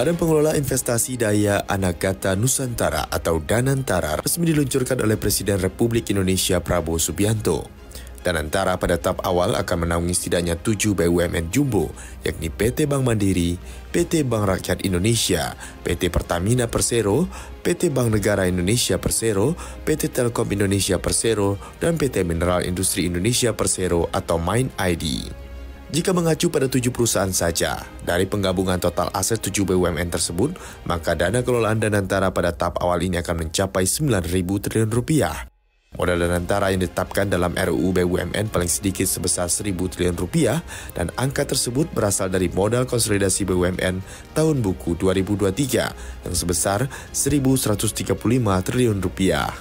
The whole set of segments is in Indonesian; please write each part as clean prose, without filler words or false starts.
Badan Pengelola Investasi Daya Anagata Nusantara atau Danantara resmi diluncurkan oleh Presiden Republik Indonesia Prabowo Subianto. Danantara pada tahap awal akan menaungi setidaknya 7 BUMN jumbo, yakni PT Bank Mandiri, PT Bank Rakyat Indonesia, PT Pertamina Persero, PT Bank Negara Indonesia Persero, PT Telkom Indonesia Persero, dan PT Mineral Industri Indonesia Persero atau MindID. Jika mengacu pada 7 perusahaan saja, dari penggabungan total aset 7 BUMN tersebut, maka dana kelolaan Danantara pada tahap awal ini akan mencapai 9.000 triliun rupiah. Modal Danantara yang ditetapkan dalam RUU BUMN paling sedikit sebesar 1.000 triliun rupiah dan angka tersebut berasal dari modal konsolidasi BUMN tahun buku 2023 yang sebesar 1.135 triliun rupiah.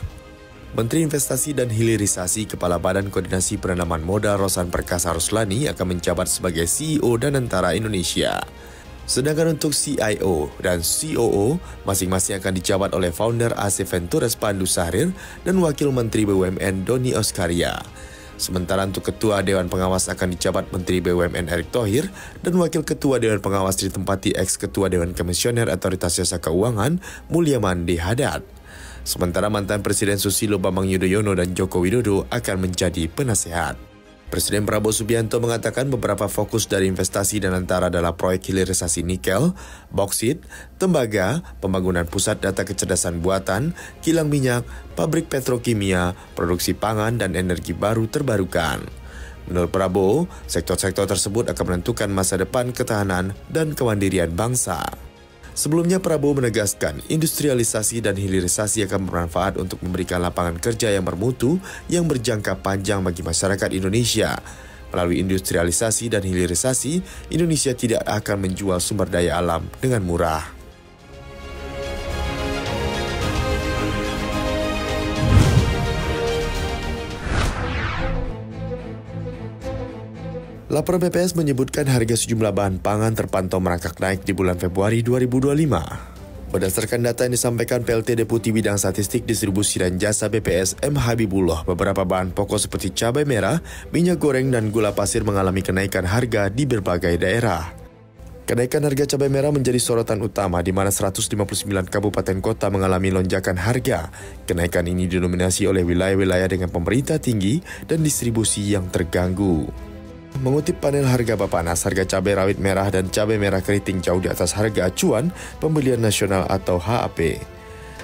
Menteri Investasi dan Hilirisasi Kepala Badan Koordinasi Penanaman Modal Rosan Perkasa Ruslani akan menjabat sebagai CEO Danantara Indonesia. Sedangkan untuk CIO dan COO masing-masing akan dijabat oleh founder AC Ventures Pandu Sahrir dan Wakil Menteri BUMN Doni Oskaria. Sementara untuk Ketua Dewan Pengawas akan dijabat Menteri BUMN Erick Thohir dan Wakil Ketua Dewan Pengawas ditempati ex-Ketua Dewan Komisioner Otoritas Jasa Keuangan Mulyaman D. Haddad. Sementara mantan Presiden Susilo Bambang Yudhoyono dan Joko Widodo akan menjadi penasehat. Presiden Prabowo Subianto mengatakan beberapa fokus dari investasi Danantara adalah proyek hilirisasi nikel, boksit, tembaga, pembangunan pusat data kecerdasan buatan, kilang minyak, pabrik petrokimia, produksi pangan, dan energi baru terbarukan. Menurut Prabowo, sektor-sektor tersebut akan menentukan masa depan ketahanan dan kemandirian bangsa. Sebelumnya Prabowo menegaskan industrialisasi dan hilirisasi akan bermanfaat untuk memberikan lapangan kerja yang bermutu yang berjangka panjang bagi masyarakat Indonesia. Melalui industrialisasi dan hilirisasi, Indonesia tidak akan menjual sumber daya alam dengan murah. Laporan BPS menyebutkan harga sejumlah bahan pangan terpantau merangkak naik di bulan Februari 2025. Berdasarkan data yang disampaikan PLT Deputi Bidang Statistik Distribusi dan Jasa BPS M. Habibullah, beberapa bahan pokok seperti cabai merah, minyak goreng, dan gula pasir mengalami kenaikan harga di berbagai daerah. Kenaikan harga cabai merah menjadi sorotan utama di mana 159 kabupaten kota mengalami lonjakan harga. Kenaikan ini didominasi oleh wilayah-wilayah dengan pemerintah tinggi dan distribusi yang terganggu. Mengutip panel harga Bapanas, harga cabai rawit merah dan cabai merah keriting jauh di atas harga acuan pembelian nasional atau HAP.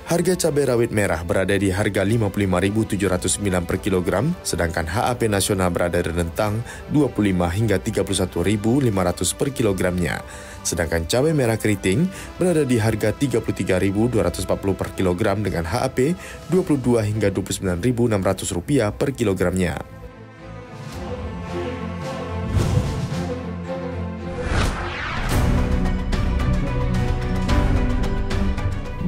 Harga cabai rawit merah berada di harga Rp55.709 per kilogram, sedangkan HAP nasional berada di rentang Rp25 hingga Rp31.500 per kilogramnya. Sedangkan cabai merah keriting berada di harga Rp33.240 per kilogram dengan HAP Rp22 hingga Rp29.600 per kilogramnya.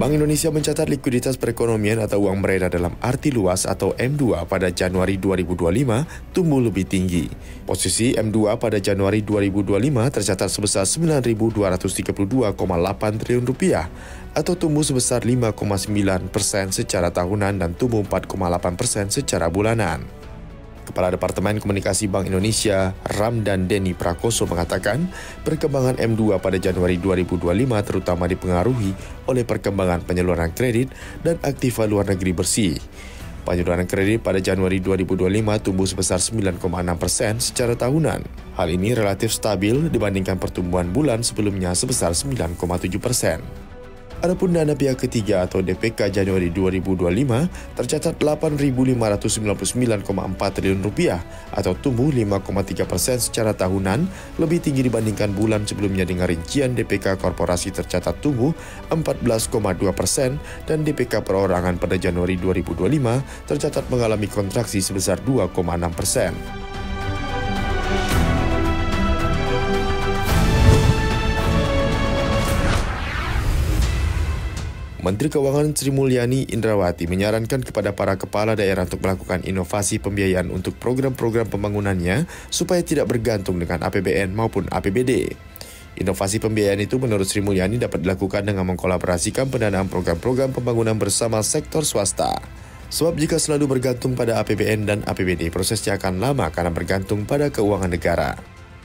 Bank Indonesia mencatat likuiditas perekonomian atau uang beredar dalam arti luas atau M2 pada Januari 2025 tumbuh lebih tinggi. Posisi M2 pada Januari 2025 tercatat sebesar Rp9.232,8 triliun atau tumbuh sebesar 5,9% secara tahunan dan tumbuh 4,8% secara bulanan. Kepala Departemen Komunikasi Bank Indonesia, Ramdan Deni Prakoso mengatakan, perkembangan M2 pada Januari 2025 terutama dipengaruhi oleh perkembangan penyaluran kredit dan aktiva luar negeri bersih. Penyaluran kredit pada Januari 2025 tumbuh sebesar 9,6% secara tahunan. Hal ini relatif stabil dibandingkan pertumbuhan bulan sebelumnya sebesar 9,7%. Adapun dana pihak ketiga atau DPK Januari 2025 tercatat Rp8.599,4 triliun atau tumbuh 5,3% secara tahunan, lebih tinggi dibandingkan bulan sebelumnya dengan rincian DPK korporasi tercatat tumbuh 14,2% dan DPK perorangan pada Januari 2025 tercatat mengalami kontraksi sebesar 2,6%. Menteri Keuangan Sri Mulyani Indrawati menyarankan kepada para kepala daerah untuk melakukan inovasi pembiayaan untuk program-program pembangunannya supaya tidak bergantung dengan APBN maupun APBD. Inovasi pembiayaan itu menurut Sri Mulyani dapat dilakukan dengan mengkolaborasikan pendanaan program-program pembangunan bersama sektor swasta. Sebab jika selalu bergantung pada APBN dan APBD, prosesnya akan lama karena bergantung pada keuangan negara.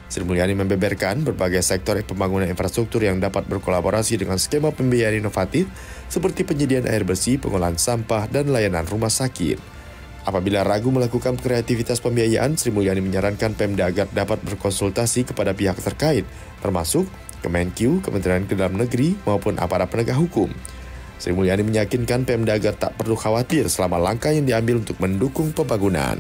Sri Mulyani membeberkan berbagai sektor pembangunan infrastruktur yang dapat berkolaborasi dengan skema pembiayaan inovatif seperti penyediaan air bersih, pengolahan sampah, dan layanan rumah sakit. Apabila ragu melakukan kreativitas pembiayaan, Sri Mulyani menyarankan Pemda agar dapat berkonsultasi kepada pihak terkait, termasuk Kemenkyu, Kementerian Dalam Negeri, maupun aparat penegak hukum. Sri Mulyani meyakinkan Pemda agar tak perlu khawatir selama langkah yang diambil untuk mendukung pembangunan.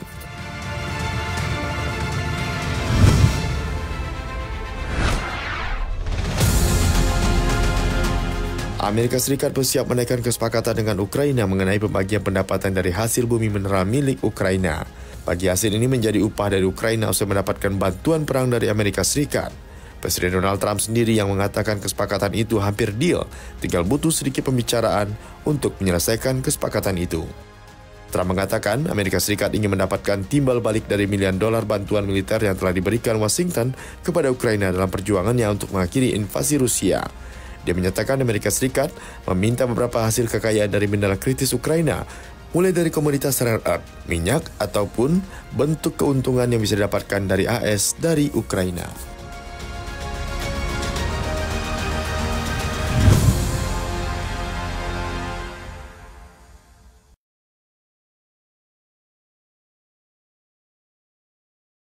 Amerika Serikat bersiap menaikkan kesepakatan dengan Ukraina mengenai pembagian pendapatan dari hasil bumi mineral milik Ukraina. Bagi hasil ini menjadi upah dari Ukraina usai mendapatkan bantuan perang dari Amerika Serikat. Presiden Donald Trump sendiri yang mengatakan kesepakatan itu hampir deal, tinggal butuh sedikit pembicaraan untuk menyelesaikan kesepakatan itu. Trump mengatakan Amerika Serikat ingin mendapatkan timbal balik dari miliaran dolar bantuan militer yang telah diberikan Washington kepada Ukraina dalam perjuangannya untuk mengakhiri invasi Rusia. Dia menyatakan Amerika Serikat meminta beberapa hasil kekayaan dari mineral kritis Ukraina, mulai dari komoditas rare earth, minyak, ataupun bentuk keuntungan yang bisa didapatkan dari AS dari Ukraina.